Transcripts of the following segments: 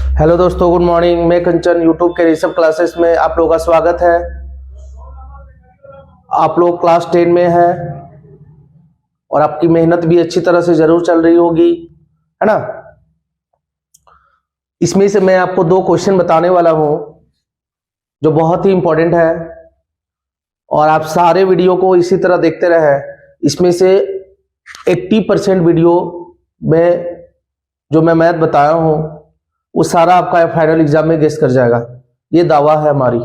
Hello दोस्तों, good morning. मैं कंचन YouTube के ऋषभ क्लासेस में आप लोगों का स्वागत है। आप लोग क्लास 10 में है और आपकी मेहनत भी अच्छी तरह से जरूर चल रही होगी, है ना। इसमें से मैं आपको 2 क्वेश्चन बताने वाला हूं जो बहुत ही इंपॉर्टेंट है और आप सारे वीडियो को इसी तरह देखते रहे। इसमें से 80% वीडियो में जो मैं मैथ बताया हूं वो सारा आपका फाइनल एग्जाम में गेस कर जाएगा, ये दावा है हमारी।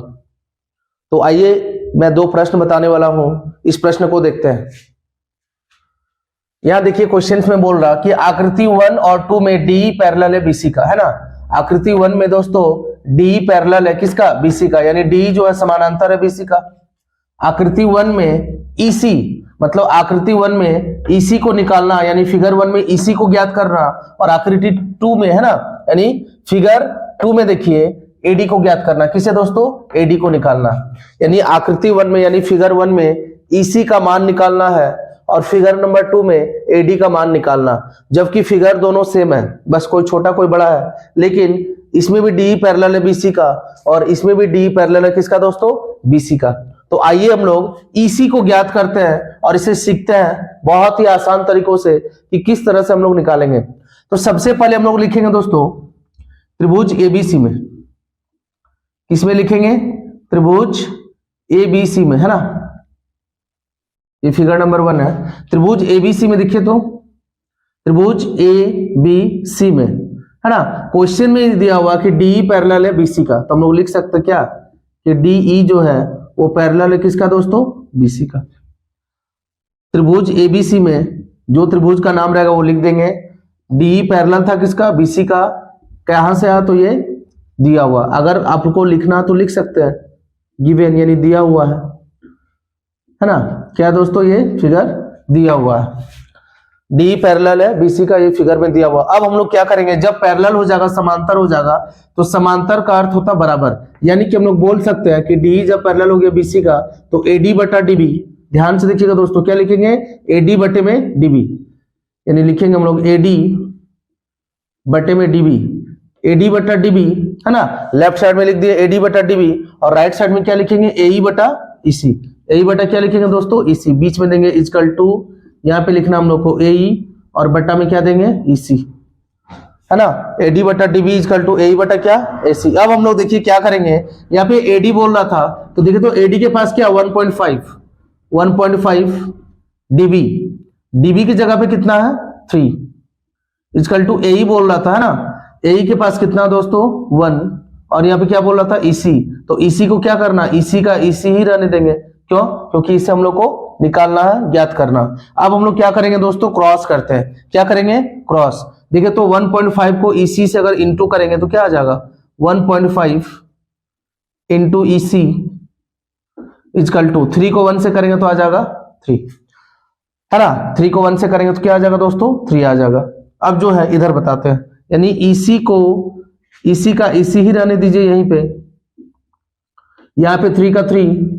तो आइए मैं 2 प्रश्न बताने वाला हूं, इस प्रश्न को देखते हैं। यहां देखिए क्वेश्चन में बोल रहा कि आकृति 1 और 2 में डी पैरेलल है बीसी का, है ना। आकृति 1 में दोस्तों डी पैरेलल है किसका? बीसी का, यानी डी जो है समानांतर है बीसी का। आकृति 1 में ईसी मतलब आकृति 1 में ईसी को निकालना, यानी फिगर 1 में ईसी को ज्ञात करना, और आकृति 2 में, है ना, यानी फिगर 2 में देखिए एडी को ज्ञात करना। किसे दोस्तों? एडी को निकालना। यानी आकृति 1 में यानी फिगर 1 में ईसी का मान निकालना है और फिगर नंबर 2 में एडी का मान निकालना। जबकि फिगर दोनों सेम है, बस कोई छोटा कोई बड़ा है, लेकिन इसमें भी डी पैरेलल है बीसी का और इसमें भी डी पैरेलल है किसका दोस्तों? बीसी का। तो आइए हम लोग ईसी को ज्ञात करते हैं और इसे सीखते हैं बहुत ही आसान तरीकों से कि किस तरह से हम लोग निकालेंगे। तो सबसे पहले हम लोग लिखेंगे दोस्तों त्रिभुज एबीसी में। किसमें लिखेंगे? त्रिभुज एबीसी में, है ना। ये फिगर नंबर 1 है। त्रिभुज एबीसी में देखिए तो त्रिभुज एबीसी में, है ना। क्वेश्चन में दिया हुआ कि डी पैरेलल है बीसी का, तो हम लोग लिख सकते क्या कि डीई जो है वो पैरेलल है किसका दोस्तों? बीसी का। त्रिभुज एबीसी में जो त्रिभुज का नाम रहेगा वो लिख देंगे। डी पैरेलल था किसका? बीसी का। कहां से आया? तो ये दिया हुआ। अगर आपको लिखना तो लिख सकते हैं गिवन, यानी दिया हुआ है ना। क्या दोस्तों? ये फिगर दिया हुआ है, डी पैरेलल है बीसी का, ये फिगर में दिया हुआ। अब हम लोग क्या करेंगे, जब पैरेलल हो जाएगा, समांतर हो जाएगा, तो समांतर का अर्थ होता बराबर। यानी कि हम लोग बोल सकते हैं कि डी जब पैरेलल हो गया बीसी का तो एडी बटा डीबी। ध्यान से देखिएगा दोस्तों, क्या लिखेंगे? एडी बटे में डीबी, यानी लिखेंगे हम लोग एडी बटे में डीबी। एडी बटा डीबी, है ना। लेफ्ट साइड में लिख दिया एडी बटा डीबी और राइट साइड में क्या लिखेंगे? एई बटा ईसी। एई बटा क्या लिखेंगे दोस्तों? ईसी। बीच में देंगे इक्वल टू, यहाँ पे लिखना हम लोग को एई और बटा में क्या देंगे? ईसी, है ना। एडी बटा डीबी इक्वल टू एई बटा क्या? एसी। अब हम लोग देखिए क्या करेंगे, यहाँ पे एडी बोल रहा था तो देखिए तो एडी के पास क्या? 1.5 डीबी। डीबी की जगह पे कितना है? 3 इक्वल टू एई बोल रहा था, है ना। एई के पास कितना दोस्तों? 1, और यहाँ पे क्या बोल रहा था? ईसी। तो ईसी को क्या करना? ईसी का ईसी ही रहने देंगे। क्यों? क्योंकि इससे हम लोग को निकालना है, ज्ञात करना। अब हम लोग क्या करेंगे दोस्तों? क्रॉस करते हैं। क्या करेंगे? क्रॉस। देखिए तो 1.5 को ईसी से अगर इंटू करेंगे तो क्या आ जाएगा? 1.5 इंटू ईसी इक्वल टू 3 को 1 से करेंगे तो आ जाएगा 3, है ना। 3 को 1 से करेंगे तो क्या आ जाएगा दोस्तों? 3 आ जाएगा। अब जो है इधर बताते हैं, यानी ईसी को ईसी का ईसी ही रहने दीजिए यहीं पे। यहाँ पे 3 का 3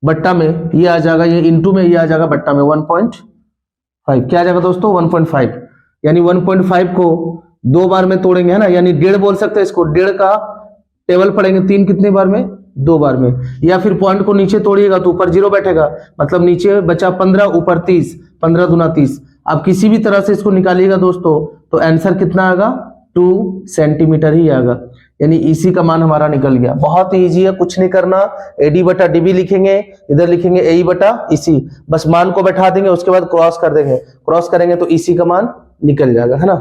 बट्टा में ये आ जाएगा, ये इंटू में ये आ जाएगा बट्टा में 1.5। क्या आ जाएगा दोस्तों? 1.5। यानी 1.5 को 2 बार में तोड़ेंगे, है ना, यानी 1.5 बोल सकते हैं इसको। 1.5 का टेबल पढ़ेंगे 3 कितने बार में? 2 बार में। या फिर पॉइंट को नीचे तोड़िएगा तो ऊपर 0 बैठेगा, मतलब नीचे बचा 15 ऊपर 30, 15 दूना 30। आप किसी भी तरह से इसको निकालिएगा दोस्तों तो आंसर कितना आएगा? 2 सेंटीमीटर ही आएगा। यानी ईसी का मान हमारा निकल गया। बहुत ही इजी है, कुछ नहीं करना। एडी बटा डीबी लिखेंगे, इधर लिखेंगे एई बटा ईसी, बस मान को बैठा देंगे, उसके बाद क्रॉस कर देंगे। क्रॉस करेंगे तो ईसी का मान निकल जाएगा, है ना।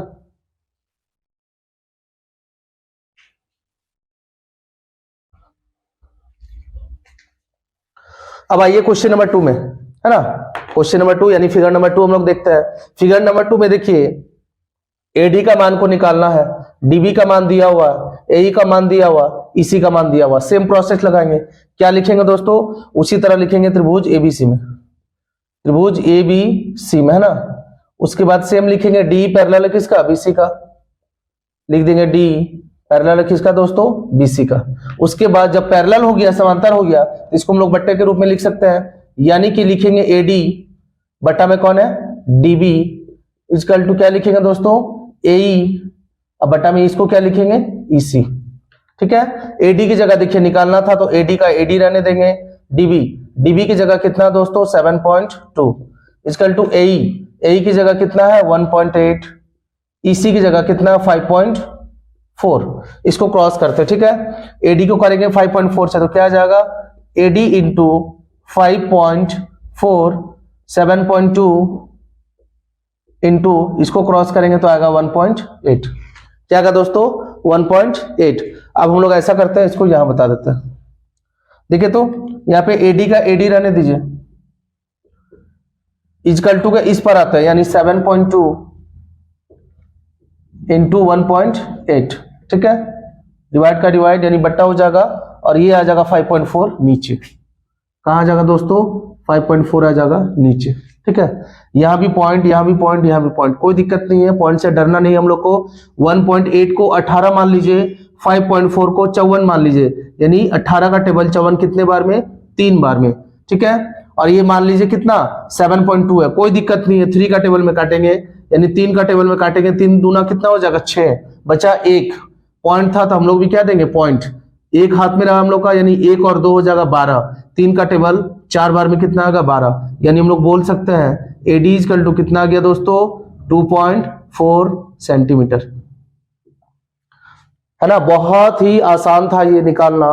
अब आइए क्वेश्चन नंबर 2 में, है ना। क्वेश्चन नंबर 2 यानी फिगर नंबर 2 हम लोग देखते हैं। फिगर नंबर 2 में देखिए एडी का मान को निकालना है, डीबी का मान दिया हुआ, एई का मान दिया हुआ, ईसी का मान दिया हुआ। सेम प्रोसेस लगाएंगे। क्या लिखेंगे दोस्तों? उसी तरह लिखेंगे त्रिभुज एबीसी में, त्रिभुज एबीसी में, है ना। उसके बाद सेम लिखेंगे डी पैरेलल है किसका? बीसी का। लिख देंगे डी पैरेलल है किसका दोस्तों? बीसी का। उसके बाद जब पैरेलल हो गया, समांतर हो गया, तो इसको हम लोग बट्टे के रूप में लिख सकते हैं। यानी कि लिखेंगे एडी बट्टा में कौन है? डीबी इक्वल टू क्या लिखेंगे दोस्तों? एई अब बटा में इसको क्या लिखेंगे, EC। ठीक है, AD की जगह देखिए निकालना था तो AD का AD रहने देंगे, DB की जगह कितना दोस्तों 7.2 इक्वल टू AE की जगह कितना है 1.8, EC की जगह कितना 5.4। इसको क्रॉस करते, ठीक है, AD को करेंगे 5.4 से तो क्या आ जाएगा AD इंटू 5.4 7.2 इंटू इसको क्रॉस करेंगे तो आएगा 1.8। क्या आएगा दोस्तों 1.8। अब हम लोग ऐसा करते हैं, इसको यहां बता देते हैं। देखिए तो यहाँ पे AD का AD रहने दीजिए, इक्वल टू के इस पर आता है यानी 7.2 इंटू 1.8। ठीक है, डिवाइड का डिवाइड यानी बट्टा हो जाएगा और ये आ जाएगा 5.4 नीचे। कहाँ आ जाएगा दोस्तों 5.4 आ जाएगा नीचे। ठीक है, यहां भी पॉइंट, यहां भी पॉइंट, यहां भी पॉइंट, कोई दिक्कत नहीं है, पॉइंट से डरना नहीं हम लोग को। 1.8 को 18 मान लीजिए, 5.4 को 54 मान लीजिए, यानी 18 का टेबल 54 कितने बार में 3 बार में। ठीक है, और ये मान लीजिए कितना 7.2 है, कोई दिक्कत नहीं है, 3 का टेबल में काटेंगे यानी 3 का टेबल में काटेंगे, 3 दूना कितना हो जाएगा 6, बचा 1 पॉइंट था तो हम लोग भी क्या देंगे पॉइंट, एक हाथ में रहा हम लोग का यानी 1 और 2 हो जाएगा 12, 3 का टेबल 4 बार में कितना आएगा 12, यानी हम लोग बोल सकते हैं AD इक्वल टू कितना आ गया दोस्तों 2.4 सेंटीमीटर। है ना, बहुत ही आसान था ये निकालना,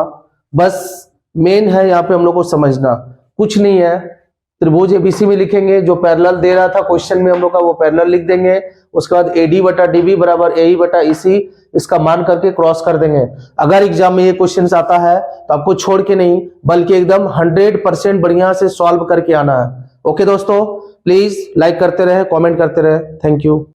बस मेन है यहाँ पे हम लोग को समझना, कुछ नहीं है। त्रिभुज ABC में लिखेंगे, जो पैरेलल दे रहा था क्वेश्चन में हम लोग का वो पैरेलल लिख देंगे, उसके बाद AD बटा DB बराबर AE बटा EC इसका मान करके क्रॉस कर देंगे। अगर एग्जाम में ये क्वेश्चन आता है तो आपको छोड़ के नहीं बल्कि एकदम 100% बढ़िया से सॉल्व करके आना है। ओके दोस्तों, प्लीज लाइक करते रहे, कमेंट करते रहे, थैंक यू।